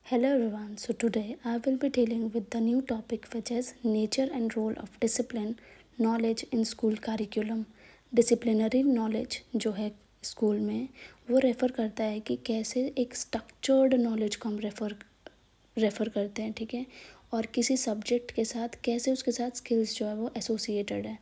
Hello everyone. So today I will be dealing with the new topic which is nature and role of discipline knowledge in school curriculum. Disciplinary knowledge जो है school में वो refer करता है कि कैसे एक स्ट्रक्चर्ड नॉलेज को हम रेफ़र करते हैं, ठीक है, और किसी सब्जेक्ट के साथ कैसे उसके साथ स्किल्स जो है वो एसोसिएटेड है।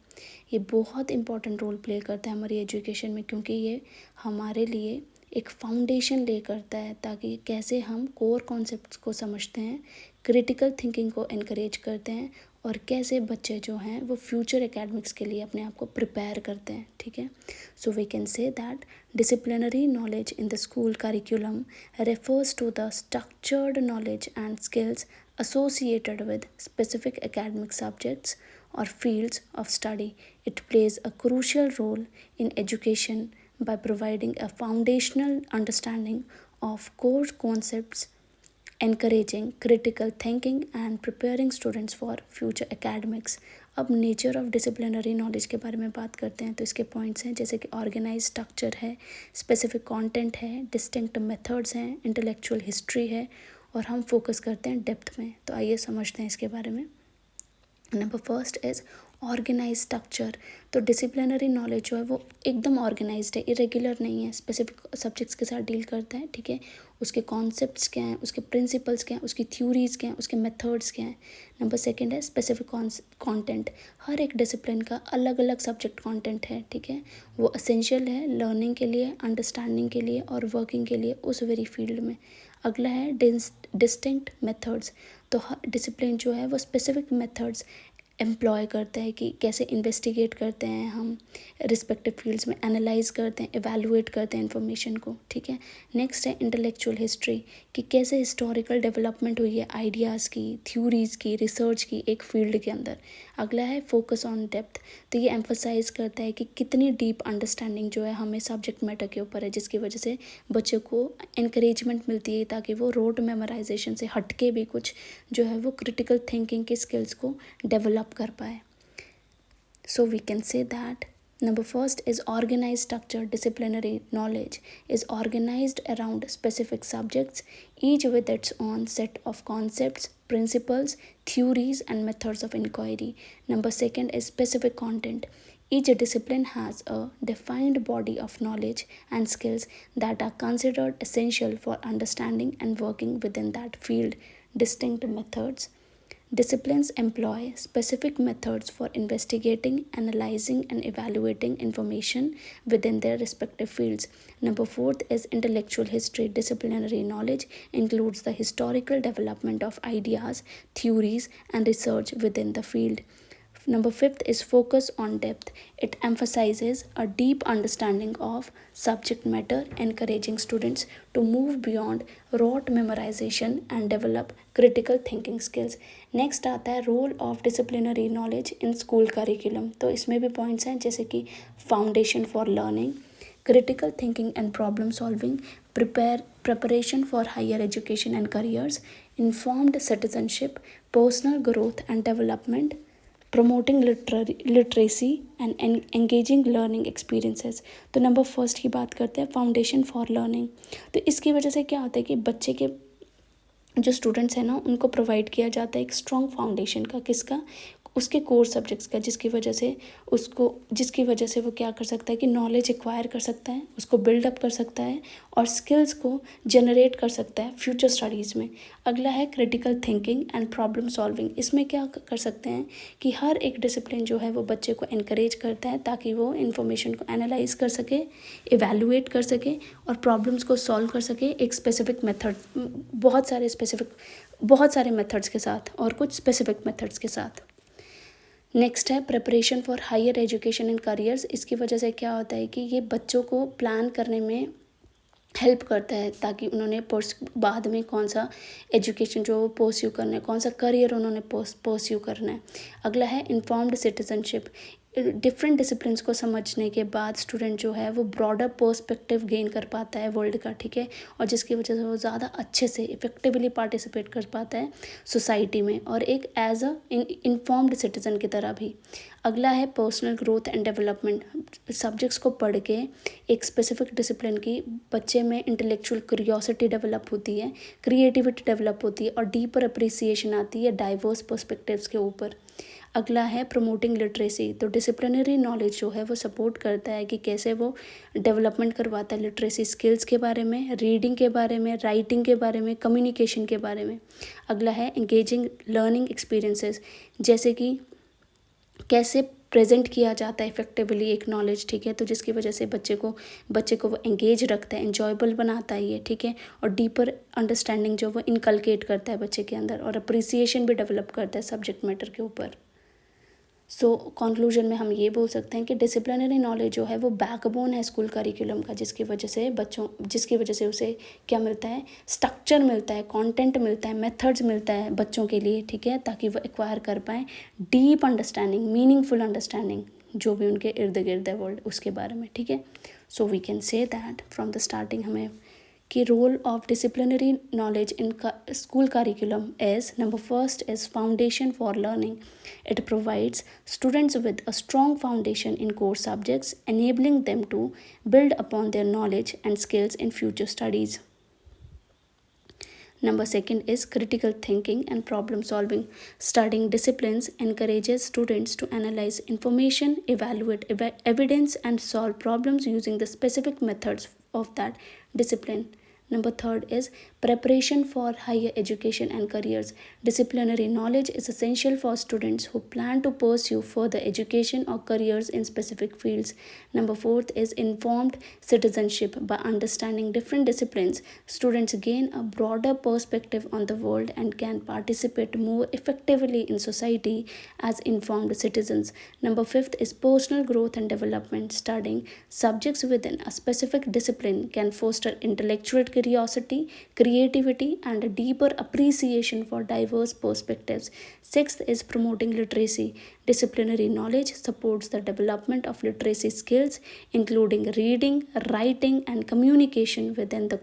ये बहुत इंपॉर्टेंट रोल प्ले करता है हमारी एजुकेशन में, क्योंकि ये हमारे लिए एक फाउंडेशन ले करता है ताकि कैसे हम कोर कॉन्सेप्ट्स को समझते हैं, क्रिटिकल थिंकिंग को इनकरेज करते हैं और कैसे बच्चे जो हैं वो फ्यूचर एकेडमिक्स के लिए अपने आप को प्रिपेयर करते हैं, ठीक है। So we can say that disciplinary knowledge in the school curriculum refers to the structured knowledge and skills associated with specific academic subjects or fields of study. It plays a crucial role in education by providing a foundational understanding of core concepts, encouraging critical thinking and preparing students for future academics. अब nature of disciplinary knowledge के बारे में बात करते हैं तो इसके points हैं जैसे कि ऑर्गेनाइज स्ट्रक्चर है, स्पेसिफिक कंटेंट है, डिस्टिंक्ट मेथड्स हैं, इंटेलेक्चुअल हिस्ट्री है और हम फोकस करते हैं डेप्थ में। तो आइए समझते हैं इसके बारे में। Number first is organise structure. तो डिसिप्लिनरी नॉलेज जो है वो एकदम ऑर्गेनाइज्ड है, इरेगुलर नहीं है, स्पेसिफिक सब्जेक्ट्स के साथ डील करता है, ठीक है। उसके कॉन्सेप्ट्स क्या हैं, उसके प्रिंसिपल्स क्या हैं, उसकी थ्योरीज क्या हैं, उसके मेथड्स क्या हैं। नंबर सेकंड है स्पेसिफिक कंटेंट। हर एक डिसिप्लिन का अलग अलग सब्जेक्ट कंटेंट है, ठीक है। वो असेंशियल है लर्निंग के लिए, अंडरस्टैंडिंग के लिए और वर्किंग के लिए उस वेरी फील्ड में। अगला है डिस्टिंक्ट मेथड्स। तो हर डिसिप्लिन जो है वो स्पेसिफिक मेथड्स एम्प्लॉय करता है कि कैसे इन्वेस्टिगेट करते हैं हम रिस्पेक्टिव फील्ड्स में, एनालाइज करते हैं, एवेलुएट करते हैं इन्फॉर्मेशन को, ठीक है। नेक्स्ट है इंटेलेक्चुअल हिस्ट्री कि कैसे हिस्टोरिकल डेवलपमेंट हुई है आइडियाज़ की, थ्योरीज़ की, रिसर्च की एक फील्ड के अंदर। अगला है फोकस ऑन डेप्थ। तो ये एम्फोसाइज करता है कि कितनी डीप अंडरस्टैंडिंग जो है हमें सब्जेक्ट मैटर के ऊपर है, जिसकी वजह से बच्चे को इंकरेजमेंट मिलती है ताकि वो रोड मेमोराइजेशन से हटके भी कुछ जो है वो क्रिटिकल थिंकिंग की स्किल्स को डेवलप कर पाए। So we can say that number first is organized structure. Disciplinary knowledge is organized around specific subjects, each with its own set of concepts, principles, theories, and methods of inquiry. Number second is specific content. Each discipline has a defined body of knowledge and skills that are considered essential for understanding and working within that field. Distinct methods. Disciplines employ specific methods for investigating, analyzing, and evaluating information within their respective fields. Number fourth is intellectual history. Disciplinary knowledge includes the historical development of ideas, theories, and research within the field. Number fifth is focus on depth. It emphasizes a deep understanding of subject matter, encouraging students to move beyond rote memorization and develop critical thinking skills. Next आता है role of disciplinary knowledge in school curriculum. तो इसमें भी points हैं जैसे कि foundation for learning, critical thinking and problem solving, preparation for higher education and careers, informed citizenship, personal growth and development, promoting literacy and engaging learning experiences। तो number first की बात करते हैं फाउंडेशन फॉर लर्निंग। तो इसकी वजह से क्या होता है कि बच्चे के जो स्टूडेंट्स हैं ना उनको प्रोवाइड किया जाता है एक स्ट्रॉन्ग फाउंडेशन का, किसका, उसके कोर सब्जेक्ट्स का, जिसकी वजह से वो क्या कर सकता है कि नॉलेज एक्वायर कर सकता है, उसको बिल्डअप कर सकता है और स्किल्स को जनरेट कर सकता है फ्यूचर स्टडीज़ में। अगला है critical thinking and problem solving. इसमें क्या कर सकते हैं कि हर एक डिसिप्लिन जो है वो बच्चे को इनकरेज करता है ताकि वो इन्फॉर्मेशन को एनालाइज कर सके, इवेलुएट कर सके और प्रॉब्लम्स को सॉल्व कर सके एक स्पेसिफिक मेथड, बहुत सारे मेथड्स के साथ और कुछ स्पेसिफिक मेथड्स के साथ। नेक्स्ट है preparation for higher education and careers. इसकी वजह से क्या होता है कि ये बच्चों को प्लान करने में हेल्प करता है ताकि उन्होंने बाद में कौन सा एजुकेशन जो परस्यू करना है, कौन सा करियर उन्होंने परस्यू करना है। अगला है इन्फॉर्म्ड सिटीजनशिप। डिफरेंट डिसिप्लिन्स को समझने के बाद स्टूडेंट जो है वो ब्रॉडर पर्सपेक्टिव गेन कर पाता है वर्ल्ड का, ठीक है, और जिसकी वजह से वो ज़्यादा अच्छे से इफेक्टिवली पार्टिसिपेट कर पाता है सोसाइटी में और एक एज अ इन्फॉर्म्ड सिटीज़न की तरह भी। अगला है personal growth and development. Subjects को पढ़ के एक स्पेसिफिक डिसिप्लिन की बच्चे में इंटेलेक्चुअल क्यूरियोसिटी डेवलप होती है, क्रिएटिविटी डेवलप होती है और डीपर अप्रिसिएशन आती है डाइवर्स पर्सपेक्टिव्स के ऊपर। अगला है प्रमोटिंग लिटरेसी। तो डिसिप्लिनरी नॉलेज जो है वो सपोर्ट करता है कि कैसे वो डेवलपमेंट करवाता है लिटरेसी स्किल्स के बारे में, रीडिंग के बारे में, राइटिंग के बारे में, कम्युनिकेशन के बारे में। अगला है एंगेजिंग लर्निंग एक्सपीरियंसेस, जैसे कि कैसे प्रेजेंट किया जाता है इफेक्टिवली एक नॉलेज, ठीक है, तो जिसकी वजह से बच्चे को वो एंगेज रखता है, एंजॉयबल बनाता है ये, ठीक है, और डीपर अंडरस्टैंडिंग जो वो इनकलकेट करता है बच्चे के अंदर और अप्रिसिएशन भी डेवलप करता है सब्जेक्ट मैटर के ऊपर। सो कंक्लूजन में हम ये बोल सकते हैं कि डिसिप्लिनरी नॉलेज जो है वो बैकबोन है स्कूल करिकुलम का, जिसकी वजह से उसे क्या मिलता है, स्ट्रक्चर मिलता है, कंटेंट मिलता है, मेथड्स मिलता है बच्चों के लिए, ठीक है, ताकि वो एक्वायर कर पाएँ डीप अंडरस्टैंडिंग, मीनिंगफुल अंडरस्टैंडिंग जो भी उनके इर्द गिर्द है वर्ल्ड उसके बारे में, ठीक है। So we can say that from the starting हमें कि role of disciplinary knowledge in school curriculum is number first is foundation for learning. It provides students with a strong foundation in core subjects, enabling them to build upon their knowledge and skills in future studies. Number second is critical thinking and problem solving. Studying disciplines encourages students to analyze information, evaluate evidence, and solve problems using the specific methods of that discipline. Number third is preparation for higher education and careers. Disciplinary knowledge is essential for students who plan to pursue further education or careers in specific fields. Number fourth is informed citizenship. By understanding different disciplines, students gain a broader perspective on the world and can participate more effectively in society as informed citizens. Number fifth is personal growth and development. Studying subjects within a specific discipline can foster intellectual curiosity, creativity, and a deeper appreciation for diverse perspectives. Sixth is promoting literacy. Disciplinary knowledge supports the development of literacy skills, including reading, writing, and communication within the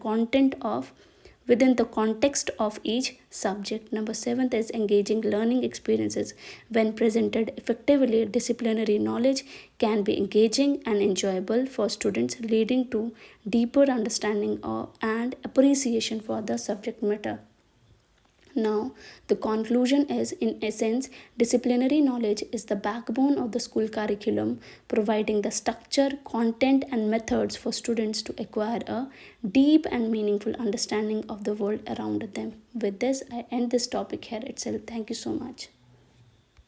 context of each subject. Number seventh is engaging learning experiences. When presented effectively, disciplinary knowledge can be engaging and enjoyable for students, leading to deeper understanding and appreciation for the subject matter. Now, the conclusion is, in essence, disciplinary knowledge is the backbone of the school curriculum, providing the structure, content, and methods for students to acquire a deep and meaningful understanding of the world around them. With this, I end this topic here itself. Thank you so much.